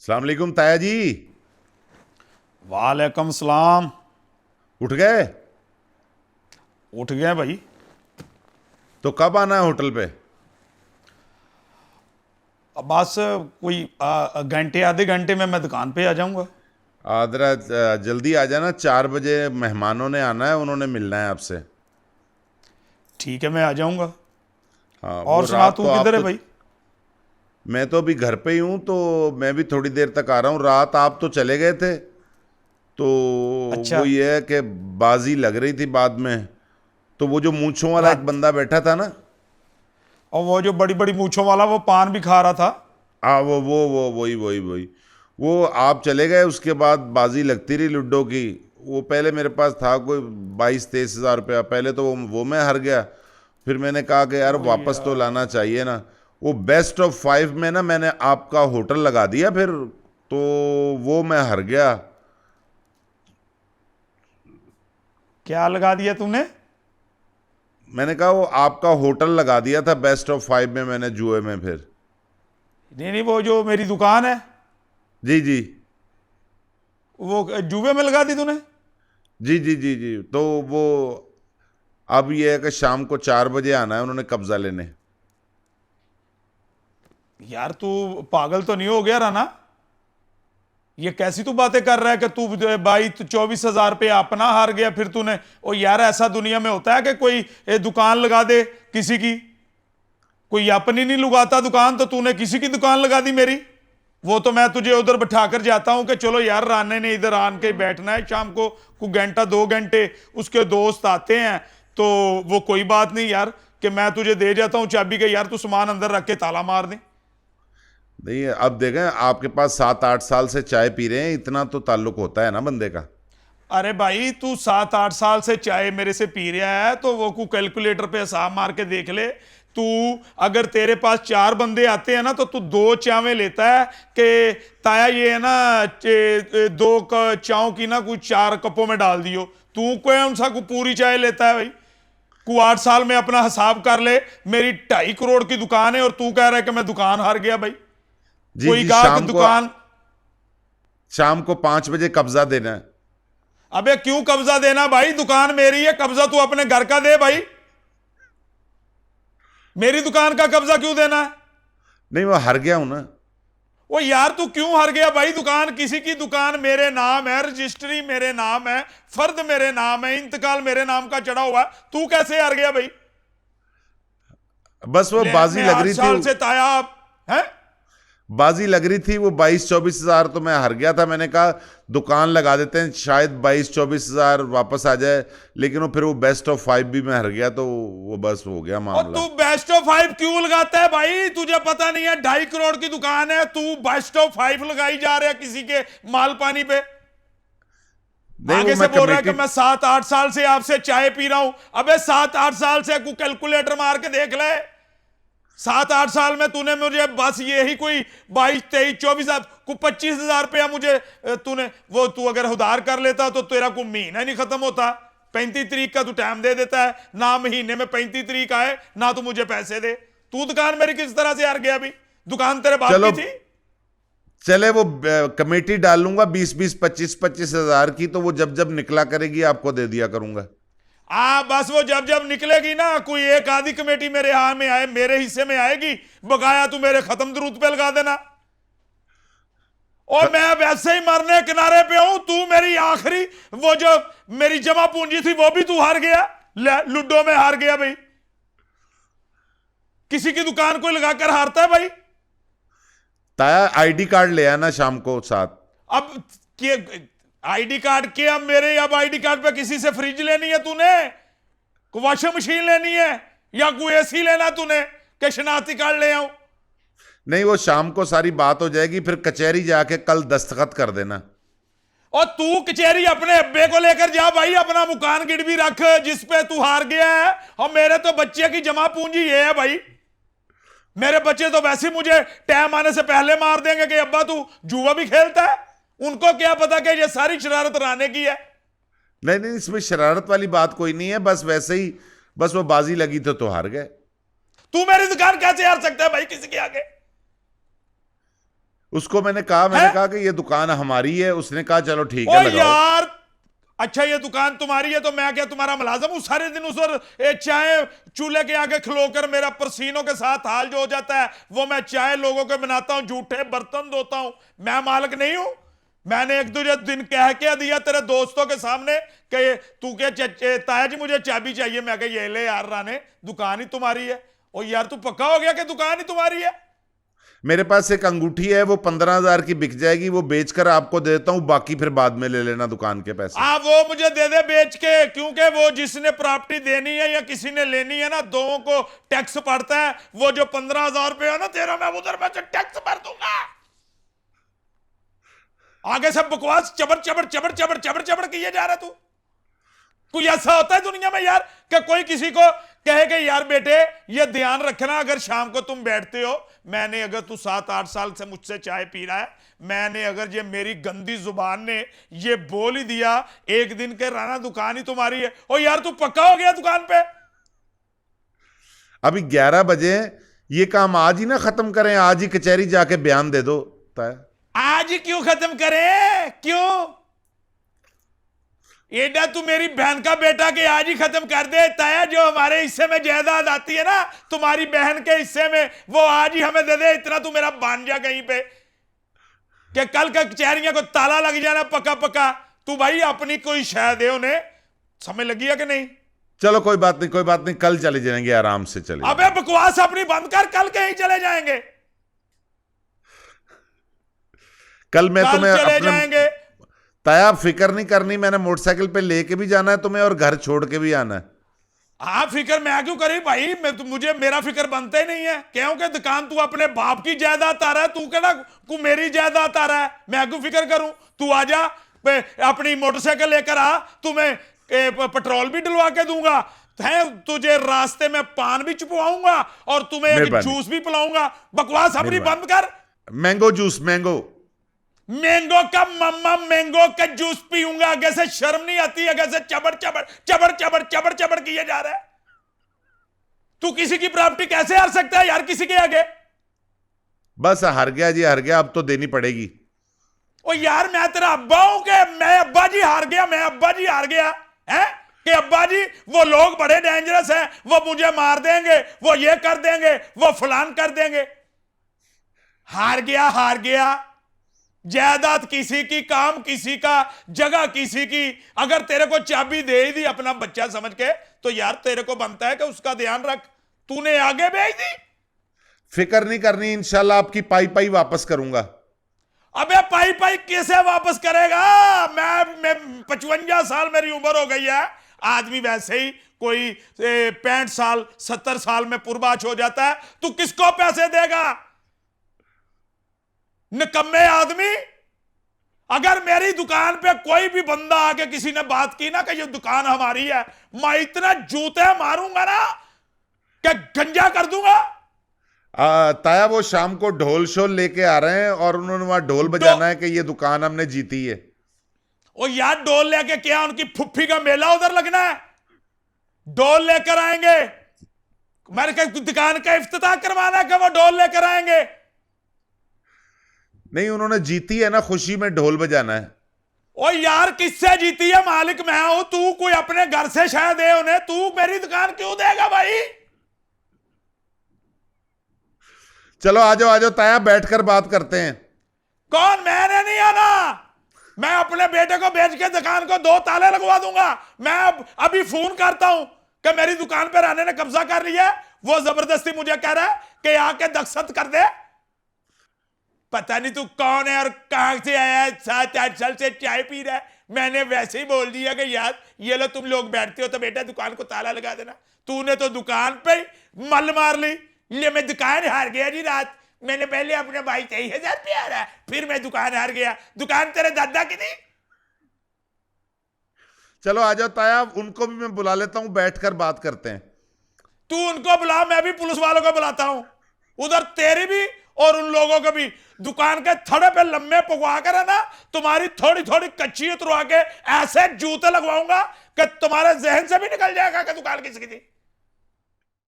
अस्सलाम वालेकुम ताया जी। वालेकुम सलाम। उठ गए? उठ गए भाई। तो कब आना है होटल पे? अब बस कोई घंटे आधे घंटे में मैं दुकान पे आ जाऊंगा। आदरा जल्दी आ जाना, 4 बजे मेहमानों ने आना है, उन्होंने मिलना है आपसे। ठीक है, मैं आ जाऊंगा। हाँ, वो और सुना, रात तो तू आप किधर है तो। भाई? मैं तो अभी घर पे ही हूँ, तो मैं भी थोड़ी देर तक आ रहा हूँ। रात आप तो चले गए थे, तो अच्छा। वो ये है कि बाजी लग रही थी बाद में। तो वो जो मूंछों वाला एक रात। बंदा बैठा था ना। और वो जो बड़ी बड़ी मूछों वाला वो पान भी खा रहा था। हाँ, वो वही वही वही। वो आप चले गए, उसके बाद बाजी लगती रही लूडो की। वो पहले मेरे पास था कोई 22-23 हज़ार रुपया। पहले तो वो मैं हार गया। फिर मैंने कहा कि यार ओ वापस तो यार। लाना चाहिए ना। वो बेस्ट ऑफ 5 में ना मैंने आपका होटल लगा दिया फिर। तो वो मैं हार गया। क्या लगा दिया तूने? मैंने कहा वो आपका होटल लगा दिया था बेस्ट ऑफ 5 में मैंने, जुए में फिर। नहीं नहीं, वो जो मेरी दुकान है जी जी। वो जुबे में लगा दी तूने? जी जी जी जी। तो वो अब ये है कि शाम को 4 बजे आना है उन्होंने कब्जा लेने। यार तू पागल तो नहीं हो गया रहा ना? ये कैसी तू बातें कर रहा है कि तू 22-24 हजार अपना हार गया फिर तूने? ओ यार, ऐसा दुनिया में होता है कि कोई दुकान लगा दे किसी की? कोई अपनी नहीं लगाता दुकान, तो तूने किसी की दुकान लगा दी मेरी। वो तो मैं तुझे उधर बैठाकर जाता हूं कि चलो यार, राने ने इधर आन के बैठना है शाम को कुछ घंटा 2 घंटे, उसके दोस्त आते हैं, तो वो कोई बात नहीं यार कि मैं तुझे दे जाता हूं चाबी के, यार तू सामान अंदर रख के ताला मार दे। नहीं, अब देखें, आपके पास 7-8 साल से चाय पी रहे हैं, इतना तो ताल्लुक होता है ना बंदे का। अरे भाई, तू 7-8 साल से चाय मेरे से पी रहा है तो वो को कैलकुलेटर पे हिसाब मार के देख ले। तू अगर तेरे पास 4 बंदे आते हैं ना तो तू 2 चावें लेता है कि ताया ये है ना, चाव की ना कुछ 4 कपों में डाल दियो। तू कौन सा पूरी चाय लेता है भाई? को 8 साल में अपना हिसाब कर ले। मेरी 2.5 करोड़ की दुकान है और तू कह रहा है कि मैं दुकान हार गया भाई। जी कोई जी। कहा कि दुकान। शाम को 5 बजे कब्जा देना है। अबे क्यों कब्जा देना भाई? दुकान मेरी है, कब्जा तू अपने घर का दे भाई। मेरी दुकान का कब्जा क्यों देना है? नहीं, मैं हार गया हूं ना। वो यार तू क्यों हार गया भाई? दुकान किसी की दुकान मेरे नाम है, रजिस्ट्री मेरे नाम है, फर्द मेरे नाम है, इंतकाल मेरे नाम का चढ़ा हुआ है। तू कैसे हार गया भाई? बस वो ले, बाजी मैं लग आठ रही थी। साल से ताया है। बाजी लग रही थी वो 22-24 हज़ार, तो मैं हार गया था। मैंने कहा दुकान लगा देते हैं, शायद 22-24 हज़ार वापस आ जाए। लेकिन वो फिर वो बेस्ट ऑफ 5 भी मैं हार गया, तो वो बस हो गया और मामला। तू बेस्ट ऑफ 5 क्यों लगाता है भाई? तुझे पता नहीं है 2.5 करोड़ की दुकान है, तू बेस्ट ऑफ 5 लगाई जा रहा है किसी के माल पानी पे। नहीं, वो आगे से मैं बोल रहा है कि कमेटी। मैं 7-8 साल से आपसे चाय पी रहा हूं। अबे 7-8 साल से को कैलकुलेटर मार के देख ले। 7-8 साल में तूने मुझे बस यही कोई 22-23-24 को 25 हजार रुपया मुझे तूने वो तू अगर उधार कर लेता तो तेरा को महीना नहीं खत्म होता। 35 तारीख का तू टाइम दे देता है ना, महीने में 35 तारीख आए ना तू मुझे पैसे दे। तू दुकान मेरी किस तरह से हार गया अभी? दुकान तेरे बाप चलो, की थी। चले वो कमेटी डाल लूंगा 20-20, 25-25 हज़ार की, तो वो जब जब निकला करेगी आपको दे दिया करूंगा। बस वो जब जब निकलेगी ना, कोई एक आधी कमेटी मेरे हाथ में आए, मेरे हिस्से में आएगी, बकाया तू मेरे खत्म दरूद पे लगा देना। और मैं वैसे ही मरने किनारे पे हूं। तू मेरी आखिरी वो जो मेरी जमा पूंजी थी वो भी तू हार गया। लूडो में हार गया भाई। किसी की दुकान कोई लगाकर हारता है भाई? ताया आईडी कार्ड ले आना शाम को साथ। अब के आईडी कार्ड के, अब मेरे अब आईडी कार्ड पे किसी से फ्रिज लेनी है तूने, को वॉशिंग मशीन लेनी है, या कोई एसी लेना तूने कि शनाख्ती कार्ड ले आऊं? नहीं, वो शाम को सारी बात हो जाएगी, फिर कचहरी जाके कल दस्तखत कर देना। और तू कचहरी अपने अब्बे को लेकर जा भाई, अपना मुकान गिरवी रख जिस पे तू हार गया है। और मेरे तो बच्चे की जमा पूंजी ये है भाई। मेरे बच्चे तो वैसे ही मुझे टाइम आने से पहले मार देंगे कि अब्बा तू जुआ भी खेलता है। उनको क्या पता कि ये सारी शरारत राने की है। नहीं नहीं, इसमें शरारत वाली बात कोई नहीं है, बस वैसे ही, बस वो बाजी लगी तो हार गए। तू मेरी दुकान कैसे हार सकता है भाई किसी के आगे? उसको मैंने कहा कि ये दुकान हमारी है, उसने कहा चलो ठीक ओ है लगाओ। यार, अच्छा ये दुकान तुम्हारी है तो मैं क्या तुम्हारा मुलाजिम हूं? सारे दिन उस चाय चूल्हे के आगे खलोकर मेरा पसीनों के साथ हाल जो हो जाता है वो मैं चाय लोगों के बनाता हूं, जूठे बर्तन धोता हूं, मैं मालिक नहीं हूं? मैंने एक दूसरे दिन कह के दिया तेरे दोस्तों के सामने कि तू क्या ताया जी मुझे चाबी चाहिए, मैं कहा ये ले यार राने, दुकान ही तुम्हारी है। और यार तू पक्का हो गया कि दुकान ही तुम्हारी है? मेरे पास एक अंगूठी है, वो 15,000 की बिक जाएगी, वो बेचकर आपको दे देता हूं, बाकी फिर बाद में ले लेना दुकान के पैसे। वो मुझे दे दे बेच के, क्योंकि वो जिसने प्रॉपर्टी देनी है या किसी ने लेनी है ना, दोनों को टैक्स पड़ता है। वो जो 15,000 रुपये है ना तेरा, मैं उधर में से टैक्स भर दूंगा। आगे से बकवास चबर चबर चबर चबर चबर चबर किए जा रहा तू। कोई ऐसा होता है दुनिया में यार कि कोई किसी को कहे कि यार बेटे ये ध्यान रखना, अगर शाम को तुम बैठते हो, मैंने अगर तू 7-8 साल से मुझसे चाय पी रहा है, मैंने अगर ये मेरी गंदी जुबान ने ये बोल ही दिया एक दिन के राना दुकान ही तुम्हारी है, ओ यार तू पक्का हो गया दुकान पे? अभी 11 बजे, ये काम आज ही ना खत्म करें, आज ही कचहरी जाके बयान दे दो। आज ही क्यों खत्म करें? क्यों एडा तू मेरी बहन का बेटा के आज ही खत्म कर दे। ताया जो हमारे हिस्से में जायदाद आती है ना तुम्हारी बहन के हिस्से में, वो आज ही हमें दे दे। इतना तू मेरा बांध जा कहीं पे कि कल का कचहरियां को ताला लग जाना पक्का पक्का। तू भाई अपनी कोई शायद है, उन्हें समझ लगी है कि नहीं? चलो कोई बात नहीं, कोई बात नहीं, कल चले जाएंगे, आराम से चले। अबे बकवास अपनी बंद कर, कल कहीं चले जाएंगे। कल मैं तुम्हें चले जाएंगे। ताया फिक्र नहीं करनी, मैंने मोटरसाइकिल पे लेके भी जाना है तुम्हें और घर छोड़ के भी आना है। हाँ फिक्र मैं क्यों करी भाई, मुझे मेरा फिक्र बनता ही नहीं है। क्योंकि दुकान तू अपने बाप की जायदाद आ रहा है, तू कहना तू मेरी जायदाद आ रहा है, मैं क्यों फिक्र करूं? तू आजा अपनी मोटरसाइकिल लेकर आ, तुम्हें पेट्रोल भी डलवा के दूंगा है, तुझे रास्ते में पान भी चुपवाऊंगा और तुम्हें एक जूस भी पिलाऊंगा। बकवास अपनी बंद कर। मैंगो जूस, मैंगो का मम्मा मैंगो का जूस पीऊंगा? आगे से शर्म नहीं आती? आगे से चबर चबर चबर चबर चबर चबर किए जा रहा है। तू किसी की प्रॉपर्टी कैसे हार सकता है यार किसी के आगे? बस हार गया जी, हार गया, अब तो देनी पड़ेगी। ओ यार मैं तेरा अब्बा हूं कि मैं अब्बा जी हार गया? मैं अब्बा जी हार गया है कि अब्बा जी वो लोग बड़े डेंजरस हैं, वो मुझे मार देंगे, वो ये कर देंगे, वो फलान कर देंगे। हार गया, हार गया। जायदाद किसी की, काम किसी का, जगह किसी की। अगर तेरे को चाबी दे दी अपना बच्चा समझ के, तो यार तेरे को बनता है कि उसका ध्यान रख। तूने आगे भेज दी। फिक्र नहीं करनी, इंशाल्लाह आपकी पाई पाई वापस करूंगा। अबे पाई पाई कैसे वापस करेगा? मैं 55 साल मेरी उम्र हो गई है। आदमी वैसे ही कोई 65 साल 70 साल में पुरबाच हो जाता है। तू किसको पैसे देगा? निकम्मे आदमी। अगर मेरी दुकान पे कोई भी बंदा आके किसी ने बात की ना कि ये दुकान हमारी है, मैं इतना जूते मारूंगा ना कि गंजा कर दूंगा। ताया वो शाम को ढोल शोल लेके आ रहे हैं और उन्होंने वहां ढोल बजाना है कि ये दुकान हमने जीती है। ओ यार ढोल लेके क्या उनकी फुफ्फी का मेला उधर लगना है? ढोल लेकर आएंगे, मेरे दुकान का इफ्तिताह करवाना है कि वो ढोल लेकर आएंगे? नहीं, उन्होंने जीती है ना, खुशी में ढोल बजाना है। ओ यार किससे जीती है? मालिक मैं हूं, तू कोई अपने घर से शायद है उन्हें, तू मेरी दुकान क्यों देगा भाई? चलो आ जाओ, आ जाओ ताया, बैठकर बात करते हैं। कौन? मैंने नहीं आना। मैं अपने बेटे को भेज के दुकान को 2 ताले लगवा दूंगा। मैं अभी फोन करता हूं कि मेरी दुकान पर राणे ने कब्जा कर लिया। वो जबरदस्ती मुझे कह रहा है कि आके दस्तखत कर दे। पता नहीं तू कौन है और कहां से आया है, 7-8 साल से चाय पी रहा है। मैंने वैसे ही बोल दिया कि यार ये लो तुम लोग बैठते हो तो बेटा दुकान को ताला लगा देना। तूने तो दुकान पे मल मार ली। ले मैं दुकान हार गया जी रात। मैंने पहले अपने भाई 23,000 रुपया आ रहा है, फिर मैं दुकान हार गया। दुकान तेरे दादा की थी। चलो आ जाओ ताया, उनको भी मैं बुला लेता हूं, बैठकर बात करते हैं। तू उनको बुला, मैं भी पुलिस वालों को बुलाता हूं। उधर तेरी भी और उन लोगों को भी। दुकान के थड़े पे लम्बे पकवा कर है ना, तुम्हारी थोड़ी थोड़ी कच्ची उतरवा के ऐसे जूते लगवाऊंगा कि तुम्हारे जहन से भी निकल जाएगा कि दुकान किसकी थी।